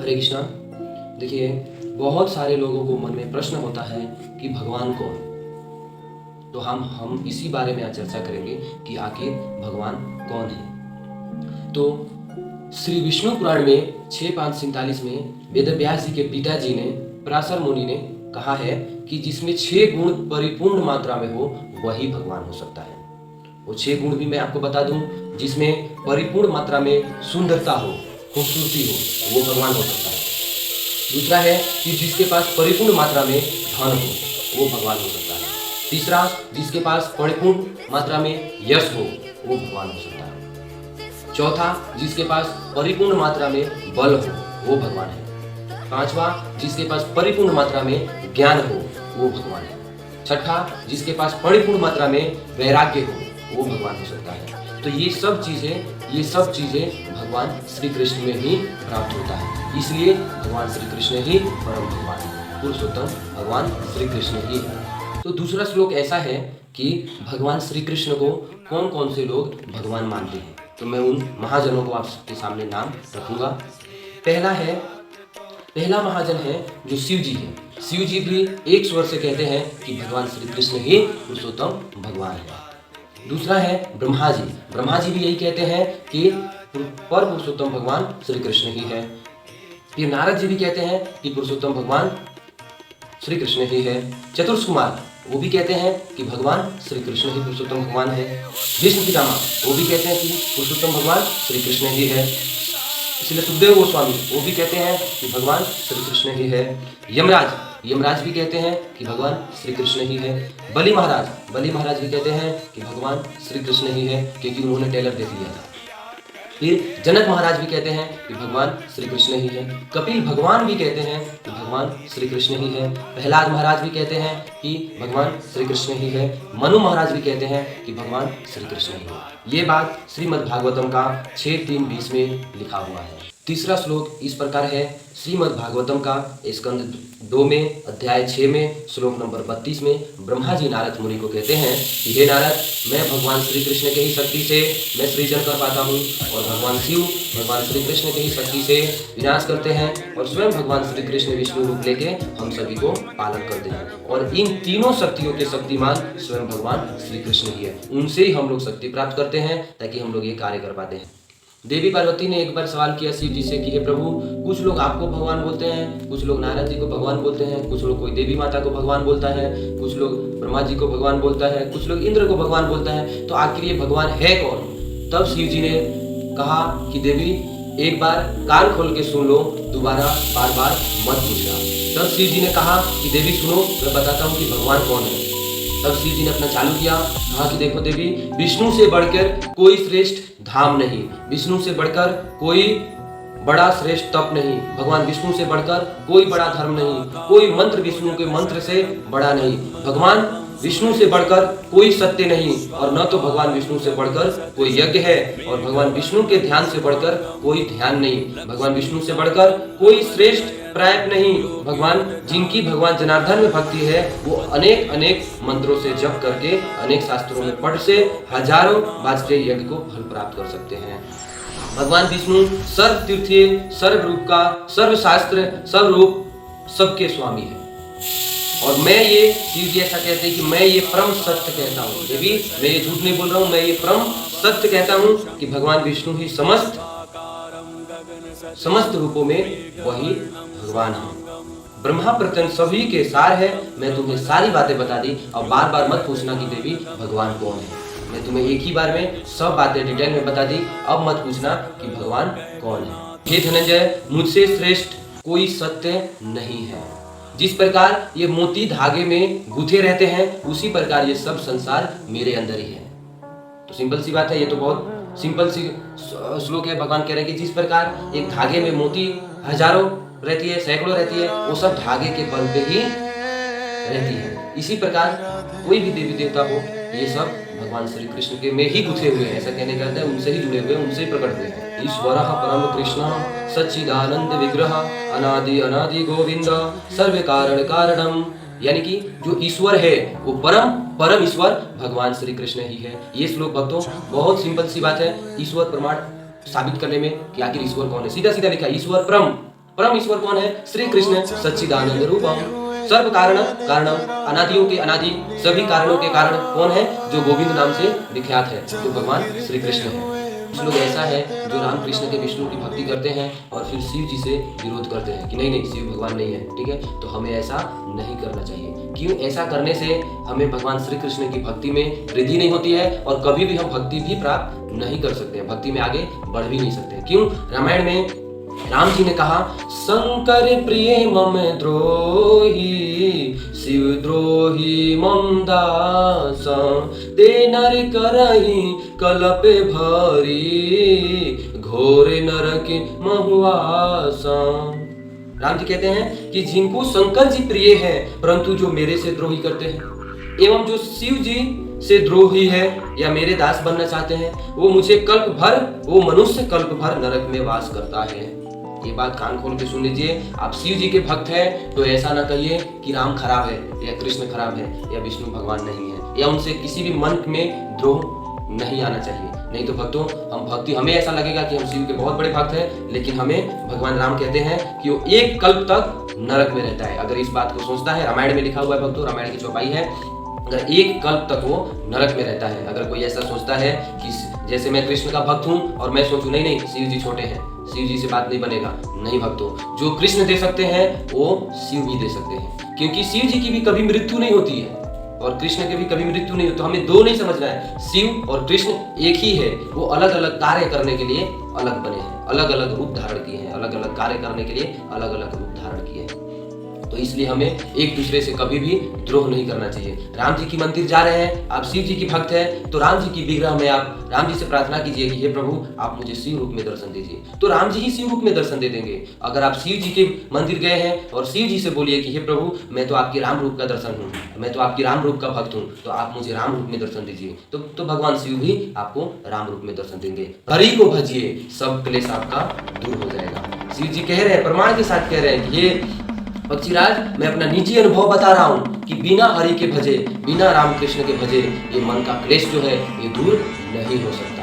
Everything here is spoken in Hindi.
हरे कृष्णा। देखिए, बहुत सारे लोगों को मन में प्रश्न होता है कि भगवान कौन। तो हम इसी बारे में आज चर्चा करेंगे कि आखिर भगवान कौन है। तो श्री विष्णु पुराण में 6:5-47 में वेदव्यास जी के पिताजी ने पराशर मुनि ने कहा है कि जिसमें 6 गुण परिपूर्ण मात्रा में हो वही भगवान हो सकता है। वो 6 गुण भी मैं आपको बता दूं, जिसमें परिपूर्ण मात्रा में सुंदरता हो, खूबसूरती हो, वो भगवान हो सकता है। दूसरा है कि जिसके पास परिपूर्ण मात्रा में धन हो वो भगवान हो सकता है। तीसरा, जिसके पास परिपूर्ण मात्रा में यश हो वो भगवान हो सकता है। चौथा, जिसके पास परिपूर्ण मात्रा में बल हो वो भगवान है। पांचवा, जिसके पास परिपूर्ण मात्रा में ज्ञान हो वो भगवान है। छठा, जिसके पास परिपूर्ण मात्रा में वैराग्य हो वो भगवान हो सकता है। तो ये सब चीजें भगवान श्री कृष्ण में ही प्राप्त होता है। इसलिए भगवान श्री कृष्ण ही परम भगवान है, पुरुषोत्तम भगवान श्री कृष्ण ही है। तो दूसरा श्लोक ऐसा है कि भगवान श्री कृष्ण को कौन कौन से लोग भगवान मानते हैं। तो मैं उन महाजनों को आपके सामने नाम रखूंगा। पहला महाजन है जो शिव जी है। शिव जी भी एक स्वर से कहते हैं कि भगवान श्री कृष्ण ही पुरुषोत्तम भगवान है। दूसरा है ब्रह्मा जी। ब्रह्मा जी भी यही कहते हैं कि पर पुरुषोत्तम भगवान श्री कृष्ण ही है। फिर नारद जी भी कहते हैं कि पुरुषोत्तम भगवान श्री कृष्ण ही है। चतुर्थ कुमार वो भी कहते हैं कि भगवान श्री कृष्ण ही पुरुषोत्तम भगवान है। भीष्म पितामह वो भी कहते हैं कि पुरुषोत्तम भगवान श्री कृष्ण ही है। इसलिए सुखदेव गोस्वामी वो भी कहते हैं कि भगवान श्री कृष्ण ही है। यमराज भी कहते हैं कि भगवान श्री कृष्ण ही है। बलि महाराज भी कहते हैं कि भगवान श्री कृष्ण ही है, क्योंकि उन्होंने टेलर देख लिया था। फिर जनक महाराज भी कहते हैं कि भगवान श्री कृष्ण ही है। कपिल भगवान भी कहते हैं कि भगवान श्री कृष्ण ही है। प्रहलाद महाराज भी कहते हैं कि भगवान श्री कृष्ण ही है। मनु महाराज भी कहते हैं कि भगवान श्री कृष्ण ही है। ये बात श्रीमद् भागवतम का 6:3-20 में लिखा हुआ है। तीसरा श्लोक इस प्रकार है। श्रीमद् भागवतम का स्कंद 2 में अध्याय 6 में श्लोक नंबर 32 में ब्रह्मा जी नारद मुनि को कहते हैं कि हे नारद, मैं भगवान श्री कृष्ण के ही शक्ति से मैं सृजन कर पाता हूँ, और भगवान शिव भगवान श्री कृष्ण के ही शक्ति से विनाश करते हैं, और स्वयं भगवान श्री कृष्ण विष्णु रूप लेके हम सभी को पालन करते हैं। और इन तीनों शक्तियों के शक्तिमान स्वयं भगवान श्री कृष्ण ही है। उनसे ही हम लोग शक्ति प्राप्त करते हैं ताकि हम लोग ये कार्य कर पाते हैं। देवी पार्वती ने एक बार सवाल किया शिव जी से कि हे प्रभु, कुछ लोग आपको भगवान बोलते हैं, कुछ लोग नारद जी को भगवान बोलते हैं, कुछ लोग कोई देवी माता को भगवान बोलता है, कुछ लोग ब्रह्मा जी को भगवान बोलता है, कुछ लोग इंद्र को भगवान बोलता है, तो आखिर ये भगवान है कौन। तब शिव जी ने कहा कि देवी, एक बार कान खोल के सुन लो, दोबारा बार बार मत पूछना। तब शिव जी ने कहा कि देवी सुनो, मैं बताता हूँ कि भगवान कौन है। तब शिव जी ने अपना चालू किया, कहा कि देखो देवी, विष्णु से बढ़कर कोई श्रेष्ठ धाम नहीं, विष्णु से बढ़कर कोई बड़ा श्रेष्ठ तप नहीं, भगवान विष्णु से बढ़कर कोई बड़ा धर्म नहीं, कोई मंत्र विष्णु के मंत्र से बड़ा नहीं, भगवान विष्णु से बढ़कर कोई सत्य नहीं, और न तो भगवान विष्णु से बढ़कर कोई यज्ञ है, और भगवान विष्णु के ध्यान से बढ़कर कोई ध्यान नहीं, भगवान विष्णु से बढ़कर कोई श्रेष्ठ प्रायप नहीं। भगवान जिनकी भगवान जनार्दन में भक्ति है वो अनेक अनेक मंत्रों से जप करके अनेक शास्त्रों में पढ़ से हजारों वाजपेयी यज्ञ को फल प्राप्त कर सकते हैं। भगवान विष्णु सर्व तीर्थीय, सर्व रूप का, सर्व शास्त्र, सर्व रूप, सबके स्वामी है। और मैं ये शिव जी ऐसा कहते हैं कि मैं ये परम सत्य कहता हूँ देवी, मैं ये झूठ नहीं बोल रहा हूँ, मैं ये परम सत्य कहता हूँ कि भगवान विष्णु ही समस्त रूपों में वही भगवान है। ब्रह्मा प्रत्यंत सभी के सार है। मैं तुम्हें सारी बातें बता दी, और बार बार मत पूछना कि देवी भगवान कौन है। मैं तुम्हें एक ही बार में सब बातें डिटेल में बता दी, अब मत पूछना कि भगवान कौन है। हे धनंजय, मुझसे श्रेष्ठ कोई सत्य नहीं है। जिस प्रकार ये मोती धागे में गुथे रहते हैं, उसी प्रकार ये सब संसार मेरे अंदर ही है। तो सिंपल सी बात है, ये तो बहुत सिंपल सी श्लोक है। भगवान कह रहे हैं कि जिस प्रकार एक धागे में मोती हजारों रहती है, सैकड़ों रहती है, वो सब धागे के बल पे ही रहती है। इसी प्रकार कोई भी देवी देवता हो, ये सब भगवान श्री कृष्ण के में ही गुथे हुए हैं। ऐसा कहने का अर्थ है उनसे ही जुड़े हुए, उनसे ही प्रकट हुए हैं। ईश्वरः परम कृष्ण सच्चिदानंद विग्रह अनादि अनादि गोविंद सर्व कारण कारणम, यानी कि जो ईश्वर है वो परम ईश्वर भगवान श्री कृष्ण ही है। ये श्लोक भक्तों बहुत सिंपल सी बात है ईश्वर प्रमाण साबित करने में कि आखिर ईश्वर कौन है। सीधा सीधा लिखा ईश्वर परम, परम ईश्वर कौन है? श्री कृष्ण सच्चिदानंद रूपम सर्व कारण कारणम, अनादियों के अनादि, सभी कारणों के कारण कौन है? जो गोविंद नाम से विख्यात है, जो भगवान श्री कृष्ण है। कुछ लोग ऐसा है जो राम कृष्ण के विष्णु की भक्ति करते हैं और फिर शिव जी से विरोध करते हैं कि नहीं नहीं शिव भगवान नहीं है, ठीक है। तो हमें ऐसा नहीं करना चाहिए। क्यों? ऐसा करने से हमें भगवान श्री कृष्ण की भक्ति में वृद्धि नहीं होती है और कभी भी हम भक्ति भी प्राप्त नहीं कर सकते हैं, भक्ति में आगे बढ़ भी नहीं सकते। क्यों? रामायण में राम जी ने कहा, शंकर प्रिय मम द्रोही, शिव द्रोही मम दास, ते नर करही कलप भरी, घोर नरक महुआस। राम जी कहते हैं कि जिनको शंकर जी प्रिय है परंतु जो मेरे से द्रोही करते हैं, एवं जो शिव जी से द्रोही है या मेरे दास बनना चाहते हैं, वो मुझे कल्प भर, वो मनुष्य कल्प भर नरक में वास करता है। ये बात कान खोल के सुन लीजिए। आप शिव जी के भक्त हैं तो ऐसा ना कहिए कि राम खराब है या कृष्ण खराब है या विष्णु भगवान नहीं है, या उनसे किसी भी मन में द्रोह नहीं आना चाहिए। नहीं तो भक्तों, हम भक्ति, हमें ऐसा लगेगा कि हम शिव के बहुत बड़े भक्त हैं, लेकिन हमें भगवान राम कहते हैं कि वो एक कल्प तक नरक में रहता है। अगर इस बात को सोचता है, रामायण में लिखा हुआ है भक्तों, रामायण की चौपाई है, अगर एक कल्प तक वो नरक में रहता है। अगर कोई ऐसा सोचता है कि जैसे मैं कृष्ण का भक्त हूँ और मैं सोचूं नहीं नहीं शिव जी छोटे हैं, शिव जी से बात नहीं बनेगा, नहीं भक्तों, जो कृष्ण दे सकते हैं वो शिव भी दे सकते हैं, क्योंकि शिव जी की भी कभी मृत्यु नहीं होती है और कृष्ण की भी कभी मृत्यु नहीं होती। तो हमें दो नहीं समझना है, शिव और कृष्ण एक ही है, वो अलग अलग कार्य करने के लिए अलग बने हैं, अलग अलग रूप धारण किए हैं, अलग अलग कार्य करने के लिए अलग अलग रूप धारण किए हैं। तो इसलिए हमें एक दूसरे से कभी भी द्रोह नहीं करना चाहिए। राम जी की मंदिर जा रहे हैं, आप शिव जी की भक्त हैं, तो राम जी की विग्रह में आप राम जी से प्रार्थना कीजिए कि हे प्रभु आप मुझे शिव रूप में दर्शन दीजिए, तो राम जी ही शिव रूप में दर्शन दे देंगे। अगर आप शिव जी के मंदिर गए हैं और शिव जी से बोलिए कि हे प्रभु मैं तो आपके राम रूप का दर्शन हूँ, मैं तो आपके राम रूप का भक्त हूँ, तो आप मुझे राम रूप में दर्शन दीजिए, तो भगवान शिव भी आपको राम रूप में दर्शन देंगे। हरि को भजिए, सब क्लेश आपका दूर हो जाएगा। शिव जी कह रहे हैं, प्रमाण के साथ कह रहे हैं कि ये पक्षीराज, मैं अपना निजी अनुभव बता रहा हूँ कि बिना हरि के भजे, बिना राम कृष्ण के भजे ये मन का क्लेश जो है ये दूर नहीं हो सकता।